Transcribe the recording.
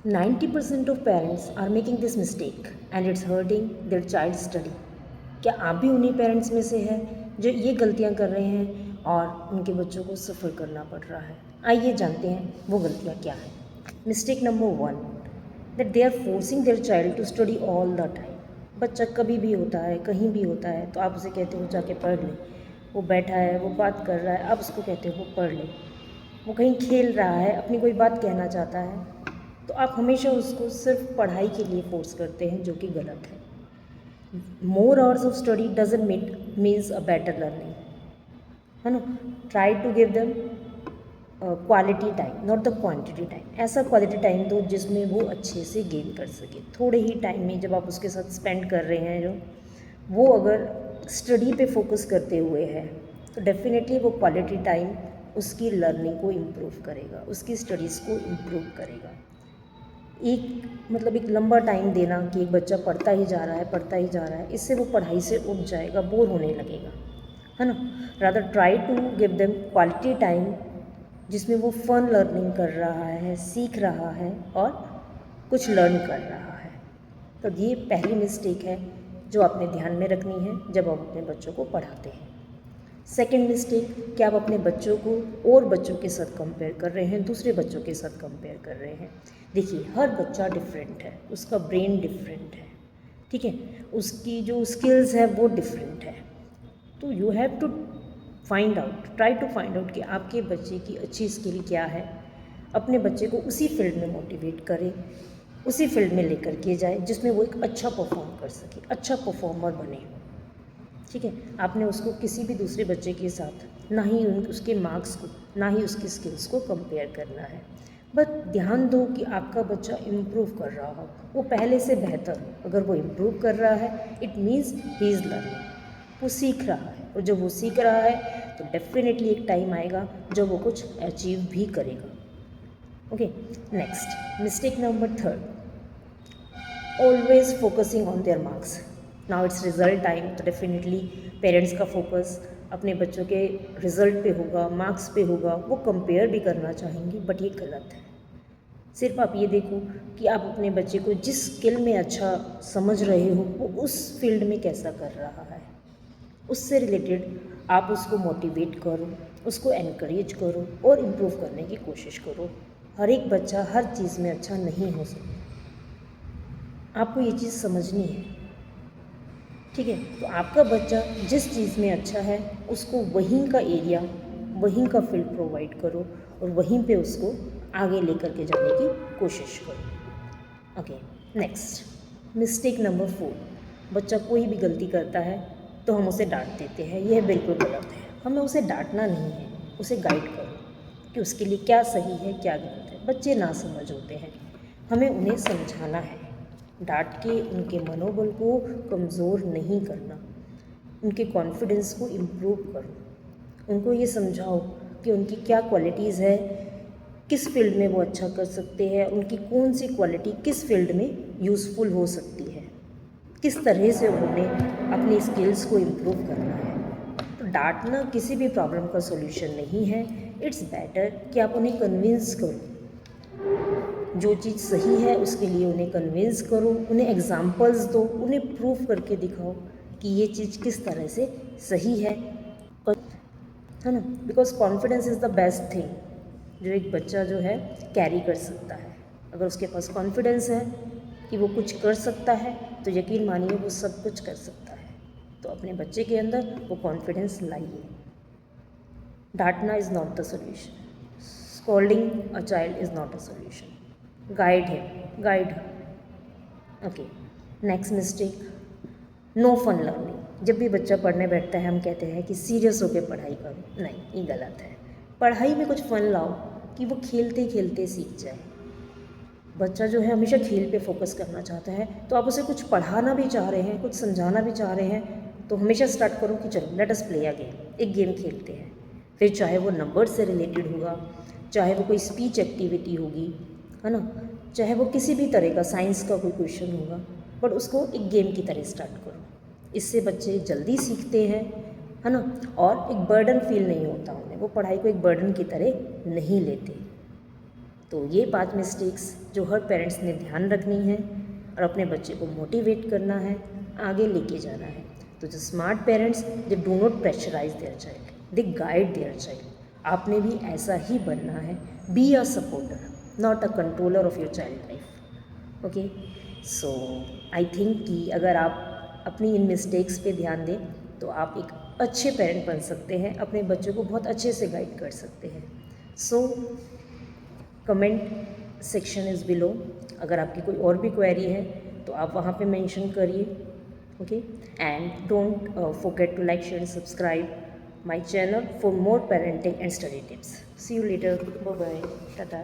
90% of parents are making this mistake and it's hurting their child's study. क्या आप भी उन्हीं पेरेंट्स में से हैं जो ये गलतियां कर रहे हैं और उनके बच्चों को सफ़र करना पड़ रहा है? आइए जानते हैं वो गलतियां क्या हैं। Mistake number 1, that they are forcing their child to study all the time. बच्चा कभी भी होता है, कहीं भी होता है, तो आप उसे कहते हो जाके पढ़ ले। वो बैठा है, वो बात कर रहा है, आप उसको कहते हो पढ़ ले। वो कहीं खेल रहा है, अपनी कोई बात कहना चाहता है, तो आप हमेशा उसको सिर्फ पढ़ाई के लिए फोर्स करते हैं, जो कि गलत है। More hours of study doesn't means a better learning, है ना। Try to give them quality time, not the quantity time. ऐसा क्वालिटी टाइम दो जिसमें वो अच्छे से गेन कर सके। थोड़े ही टाइम में जब आप उसके साथ स्पेंड कर रहे हैं, जो वो अगर स्टडी पे फोकस करते हुए है, तो डेफिनेटली वो क्वालिटी टाइम उसकी लर्निंग को इम्प्रूव करेगा, उसकी स्टडीज़ को इम्प्रूव करेगा। एक लंबा टाइम देना कि एक बच्चा पढ़ता ही जा रहा है, पढ़ता ही जा रहा है, इससे वो पढ़ाई से उब जाएगा, बोर होने लगेगा, है ना। Rather try to give them quality time जिसमें वो फन लर्निंग कर रहा है, सीख रहा है और कुछ लर्न कर रहा है। तो ये पहली मिस्टेक है जो आपने ध्यान में रखनी है जब आप अपने बच्चों को पढ़ाते हैं। सेकेंड मिस्टेक, कि आप अपने बच्चों को और बच्चों के साथ कंपेयर कर रहे हैं, दूसरे बच्चों के साथ कंपेयर कर रहे हैं। देखिए, हर बच्चा डिफरेंट है, उसका ब्रेन डिफरेंट है, ठीक है, उसकी जो स्किल्स है वो डिफरेंट है। तो you have to find out, try to find out कि आपके बच्चे की अच्छी स्किल क्या है। अपने बच्चे को उसी फील्ड में मोटिवेट करें, उसी फील्ड में लेकर के जाए जिसमें वो एक अच्छा परफॉर्म कर सके, अच्छा परफॉर्मर बने, ठीक है। आपने उसको किसी भी दूसरे बच्चे के साथ ना ही उसके मार्क्स को, ना ही उसकी स्किल्स को कंपेयर करना है। बस ध्यान दो कि आपका बच्चा इम्प्रूव कर रहा हो, वो पहले से बेहतर हो। अगर वो इम्प्रूव कर रहा है, it means he is learning, वो सीख रहा है। और जब वो सीख रहा है तो डेफिनेटली एक टाइम आएगा जब वो कुछ अचीव भी करेगा। Okay, next mistake number 3, always focusing on their marks. Now it's result time, तो डेफिनेटली पेरेंट्स का फोकस अपने बच्चों के रिजल्ट पे होगा, मार्क्स पे होगा। वो कंपेयर भी करना चाहेंगे, बट ये गलत है। सिर्फ आप ये देखो कि आप अपने बच्चे को जिस स्किल में अच्छा समझ रहे हो, वो उस फील्ड में कैसा कर रहा है, उससे रिलेटेड आप उसको मोटिवेट करो, उसको एनकरेज करो और इम्प्रूव करने की कोशिश करो। हर एक बच्चा हर चीज़ में अच्छा नहीं हो सकता, आपको ये चीज़ समझनी है, ठीक है। तो आपका बच्चा जिस चीज़ में अच्छा है, उसको वहीं का एरिया, वहीं का फील्ड प्रोवाइड करो और वहीं पे उसको आगे लेकर के जाने की कोशिश करो। ओके, नेक्स्ट मिस्टेक नंबर 4, बच्चा कोई भी गलती करता है तो हम उसे डांट देते हैं। यह बिल्कुल गलत है। हमें उसे डांटना नहीं है, उसे गाइड करो कि उसके लिए क्या सही है, क्या गलत है। बच्चे ना समझ होते हैं, हमें उन्हें समझाना है। डांट के उनके मनोबल को कमज़ोर नहीं करना, उनके कॉन्फिडेंस को इम्प्रूव करो। उनको ये समझाओ कि उनकी क्या क्वालिटीज़ है, किस फील्ड में वो अच्छा कर सकते हैं, उनकी कौन सी क्वालिटी किस फील्ड में यूज़फुल हो सकती है, किस तरह से उन्हें अपनी स्किल्स को इम्प्रूव करना है। तो डांटना किसी भी प्रॉब्लम का सॉल्यूशन नहीं है। इट्स बेटर कि आप उन्हें कन्विंस करो, जो चीज़ सही है उसके लिए उन्हें कन्विंस करो, उन्हें एग्जांपल्स दो, उन्हें प्रूफ करके दिखाओ कि ये चीज़ किस तरह से सही है ना। Because confidence is the best thing जो एक बच्चा जो है कैरी कर सकता है। अगर उसके पास कॉन्फिडेंस है कि वो कुछ कर सकता है, तो यकीन मानिए वो सब कुछ कर सकता है। तो अपने बच्चे के अंदर वो कॉन्फिडेंस लाइए। डांटना is not the solution, scolding a child is not a solution. Guide है, गाइड है। Okay, next mistake, no fun learning. जब भी बच्चा पढ़ने बैठता है हम कहते हैं कि सीरियस होकर पढ़ाई करो। नहीं, ये गलत है। पढ़ाई में कुछ फ़न लाओ कि वो खेलते खेलते सीख जाए। बच्चा जो है हमेशा खेल पे फोकस करना चाहता है, तो आप उसे कुछ पढ़ाना भी चाह रहे हैं, कुछ समझाना भी चाह रहे हैं, तो हमेशा स्टार्ट करो कि चलो let us play a game, एक गेम खेलते हैं। फिर चाहे वो नंबर से रिलेटेड होगा, चाहे वो कोई स्पीच एक्टिविटी होगी, है ना, चाहे वो किसी भी तरह का साइंस का कोई क्वेश्चन होगा, बट उसको एक गेम की तरह स्टार्ट करो। इससे बच्चे जल्दी सीखते हैं, है ना, और एक बर्डन फील नहीं होता उन्हें, वो पढ़ाई को एक बर्डन की तरह नहीं लेते। तो ये 5 मिस्टेक्स जो हर पेरेंट्स ने ध्यान रखनी है और अपने बच्चे को मोटिवेट करना है, आगे लेके जाना है। तो जो smart parents, they do not pressurise their child, they guide their child. आपने भी ऐसा ही बनना है। Be a supporter, not a controller of your child life. Okay, so I think कि अगर आप अपनी इन मिस्टेक्स पे ध्यान दें तो आप एक अच्छे पेरेंट बन सकते हैं, अपने बच्चों को बहुत अच्छे से गाइड कर सकते हैं। So comment section is below. अगर आपकी कोई और भी क्वेरी है तो आप वहाँ पे मेंशन करिए। Okay, and don't forget to like, share and subscribe my channel for more parenting and study tips. See you later. Bye bye. Tata.